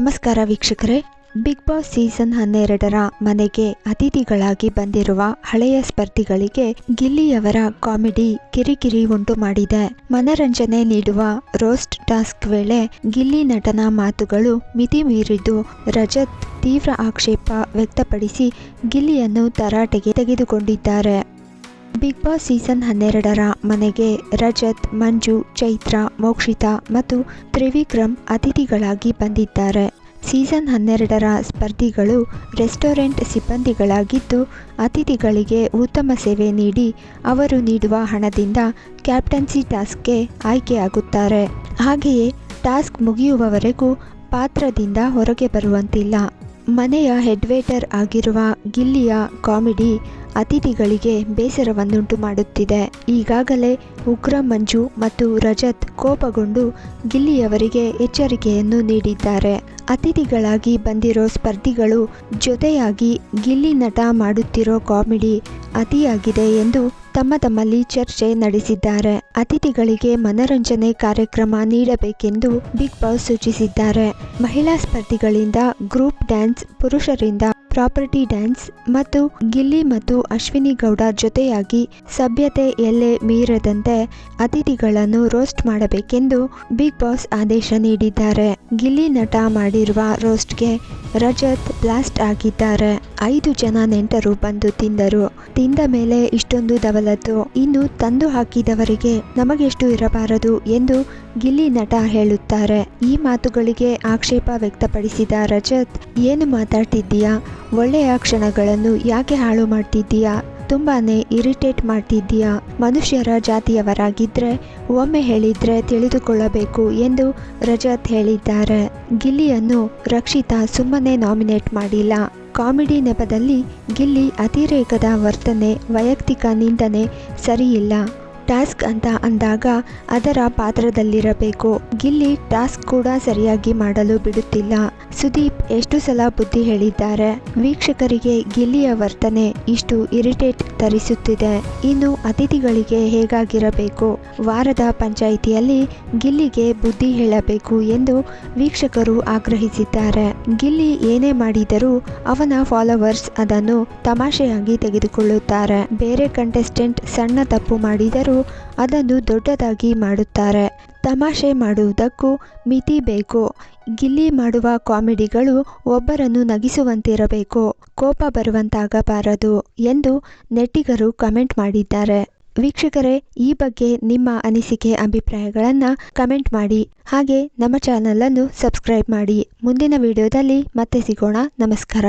ನಮಸ್ಕಾರ ವೀಕ್ಷಕರೇ. Big boss season 12ರ ಮನೆಗೆ ಅತಿಥಿಗಳಾಗಿ ಬಂದಿರುವ ಹಳೆಯ ಸ್ಪರ್ಧಿಗಳಿಗೆ ಗಿಲ್ಲಿಯವರ ಕಾಮಿಡಿ ಕಿರಿಕಿರಿ ಉಂಟು ಮಾಡಿದೆ. ಮನರಂಜನೆ ನೀಡುವ ರೋಸ್ಟ್ ಟಾಸ್ಕ್ ವೇಳೆ ಗಿಲ್ಲಿ ನಟನ ಮಾತುಗಳು ಮಿತಿ ಮೀರಿದ್ದು ರಜತ್ ತೀವ್ರ ಆಕ್ಷೇಪ ವ್ಯಕ್ತಪಡಿಸಿ ಗಿಲ್ಲಿಯನ್ನು ತರಾಟೆಗೆ ತೆಗೆದುಕೊಂಡಿದ್ದಾರೆ. ಬಿಗ್ ಬಾಸ್ ಸೀಸನ್ 12ರ ಮನೆಗೆ ರಜತ್, ಮಂಜು, ಚೈತ್ರ, ಮೋಕ್ಷಿತಾ ಮತ್ತು ತ್ರಿವಿಕ್ರಮ್ ಅತಿಥಿಗಳಾಗಿ ಬಂದಿದ್ದಾರೆ. ಸೀಸನ್ 12ರ ಸ್ಪರ್ಧಿಗಳು ರೆಸ್ಟೋರೆಂಟ್ ಸಿಬ್ಬಂದಿಗಳಾಗಿದ್ದು, ಅತಿಥಿಗಳಿಗೆ ಉತ್ತಮ ಸೇವೆ ನೀಡಿ ಅವರು ನೀಡುವ ಹಣದಿಂದ ಕ್ಯಾಪ್ಟನ್ಸಿ ಟಾಸ್ಕ್ಗೆ ಆಯ್ಕೆಯಾಗುತ್ತಾರೆ. ಹಾಗೆಯೇ ಟಾಸ್ಕ್ ಮುಗಿಯುವವರೆಗೂ ಪಾತ್ರದಿಂದ ಹೊರಗೆ ಬರುವಂತಿಲ್ಲ. ಮನೆಯ ಹೆಡ್ವೇಟರ್ ಆಗಿರುವ ಗಿಲ್ಲಿಯ ಕಾಮಿಡಿ ಅತಿಥಿಗಳಿಗೆ ಬೇಸರವನ್ನುಂಟು ಮಾಡುತ್ತಿದೆ. ಈಗಾಗಲೇ ಉಗ್ರ ಮಂಜು ಮತ್ತು ರಜತ್ ಕೋಪಗೊಂಡು ಗಿಲ್ಲಿಯವರಿಗೆ ಎಚ್ಚರಿಕೆಯನ್ನು ನೀಡಿದ್ದಾರೆ. ಅತಿಥಿಗಳಾಗಿ ಬಂದಿರೋ ಸ್ಪರ್ಧಿಗಳು ಜೊತೆಯಾಗಿ ಗಿಲ್ಲಿ ನಟ ಮಾಡುತ್ತಿರೋ ಕಾಮಿಡಿ ಅತಿಯಾಗಿದೆ ಎಂದು ತಮ್ಮಲ್ಲಿ ಚರ್ಚೆ ನಡೆಸಿದ್ದಾರೆ. ಅತಿಥಿಗಳಿಗೆ ಮನರಂಜನೆ ಕಾರ್ಯಕ್ರಮ ನೀಡಬೇಕೆಂದು ಬಿಗ್ ಬಾಸ್ ಸೂಚಿಸಿದ್ದಾರೆ. ಮಹಿಳಾ ಸ್ಪರ್ಧಿಗಳಿಂದ ಗ್ರೂಪ್ ಡ್ಯಾನ್ಸ್, ಪುರುಷರಿಂದ ಪ್ರಾಪರ್ಟಿ ಡ್ಯಾನ್ಸ್ ಮತ್ತು ಗಿಲ್ಲಿ ಮತ್ತು ಅಶ್ವಿನಿ ಗೌಡ ಜೊತೆಯಾಗಿ ಸಭ್ಯತೆ ಎಲ್ಲೆ ಮೀರದಂತೆ ಅತಿಥಿಗಳನ್ನು ರೋಸ್ಟ್ ಮಾಡಬೇಕೆಂದು ಬಿಗ್ ಬಾಸ್ ಆದೇಶ ನೀಡಿದ್ದಾರೆ. ಗಿಲ್ಲಿ ನಟ ಮಾಡಿರುವ ರೋಸ್ಟ್ಗೆ ರಜತ್ ಬ್ಲಾಸ್ಟ್ ಆಗಿದ್ದಾರೆ. 5 ಜನ ನೆಂಟರು ಬಂದು ತಿಂದರು. ತಿಂದ ಮೇಲೆ ಇಷ್ಟೊಂದು ದವಲತ್ತು, ಇನ್ನು ತಂದು ಹಾಕಿದವರಿಗೆ ನಮಗೆಷ್ಟು ಇರಬಾರದು ಎಂದು ಗಿಲ್ಲಿ ನಟ ಹೇಳುತ್ತಾರೆ. ಈ ಮಾತುಗಳಿಗೆ ಆಕ್ಷೇಪ ವ್ಯಕ್ತಪಡಿಸಿದ ರಜತ್, ಏನು ಮಾತಾಡ್ತಿದ್ದೀಯಾ, ಒಳ್ಳೆಯ ಕ್ಷಣಗಳನ್ನು ಯಾಕೆ ಹಾಳು ಮಾಡ್ತಿದ್ದೀಯಾ, ತುಂಬಾನೇ ಇರಿಟೇಟ್ ಮಾಡ್ತಿದ್ದೀಯಾ, ಮನುಷ್ಯರ ಜಾತಿಯವರಾಗಿದ್ರೆ ಒಮ್ಮೆ ಹೇಳಿದ್ರೆ ತಿಳಿದುಕೊಳ್ಳಬೇಕು ಎಂದು ರಜತ್ ಹೇಳಿದ್ದಾರೆ. ಗಿಲ್ಲಿಯನ್ನು ರಕ್ಷಿತಾ ಸುಮ್ಮನೆ ನಾಮಿನೇಟ್ ಮಾಡಿಲ್ಲ. ಕಾಮಿಡಿ ನೆಪದಲ್ಲಿ ಗಿಲ್ಲಿ ಅತಿರೇಕದ ವರ್ತನೆ, ವೈಯಕ್ತಿಕ ನಿಂದನೆ ಸರಿಯಿಲ್ಲ. ಟಾಸ್ಕ್ ಅಂತ ಅಂದಾಗ ಅದರ ಪಾತ್ರದಲ್ಲಿರಬೇಕು. ಗಿಲ್ಲಿ ಟಾಸ್ಕ್ ಕೂಡ ಸರಿಯಾಗಿ ಮಾಡಲು ಬಿಡುತ್ತಿಲ್ಲ. ಸುದೀಪ್ ಎಷ್ಟು ಸಲ ಬುದ್ಧಿ ಹೇಳಿದ್ದಾರೆ. ವೀಕ್ಷಕರಿಗೆ ಗಿಲ್ಲಿಯ ವರ್ತನೆ ಇಷ್ಟು ಇರಿಟೇಟ್ ತರಿಸುತ್ತಿದೆ. ಇನ್ನು ಅತಿಥಿಗಳಿಗೆ ಹೇಗಾಗಿರಬೇಕು. ವಾರದ ಪಂಚಾಯಿತಿಯಲ್ಲಿ ಗಿಲ್ಲಿಗೆ ಬುದ್ಧಿ ಹೇಳಬೇಕು ಎಂದು ವೀಕ್ಷಕರು ಆಗ್ರಹಿಸಿದ್ದಾರೆ. ಗಿಲ್ಲಿ ಏನೇ ಮಾಡಿದರೂ ಅವನ ಫಾಲೋವರ್ಸ್ ಅದನ್ನು ತಮಾಷೆಯಾಗಿ ತೆಗೆದುಕೊಳ್ಳುತ್ತಾರೆ. ಬೇರೆ ಕಂಟೆಸ್ಟೆಂಟ್ ಸಣ್ಣ ತಪ್ಪು ಮಾಡಿದರೂ ಅದನ್ನು ದೊಡ್ಡದಾಗಿ ಮಾಡುತ್ತಾರೆ. ತಮಾಷೆ ಮಾಡುವುದಕ್ಕೂ ಮಿತಿ ಬೇಕು. ಗಿಲ್ಲಿ ಮಾಡುವ ಕಾಮಿಡಿಗಳು ಒಬ್ಬರನ್ನು ನಗಿಸುವಂತಿರಬೇಕು, ಕೋಪ ಬರುವಂತಾಗಬಾರದು ಎಂದು ನೆಟ್ಟಿಗರು ಕಮೆಂಟ್ ಮಾಡಿದ್ದಾರೆ. ವೀಕ್ಷಕರೇ, ಈ ಬಗ್ಗೆ ನಿಮ್ಮ ಅನಿಸಿಕೆ ಅಭಿಪ್ರಾಯಗಳನ್ನು ಕಮೆಂಟ್ ಮಾಡಿ. ಹಾಗೆ ನಮ್ಮ ಚಾನಲನ್ನು ಸಬ್ಸ್ಕ್ರೈಬ್ ಮಾಡಿ. ಮುಂದಿನ ವಿಡಿಯೋದಲ್ಲಿ ಮತ್ತೆ ಸಿಗೋಣ. ನಮಸ್ಕಾರ.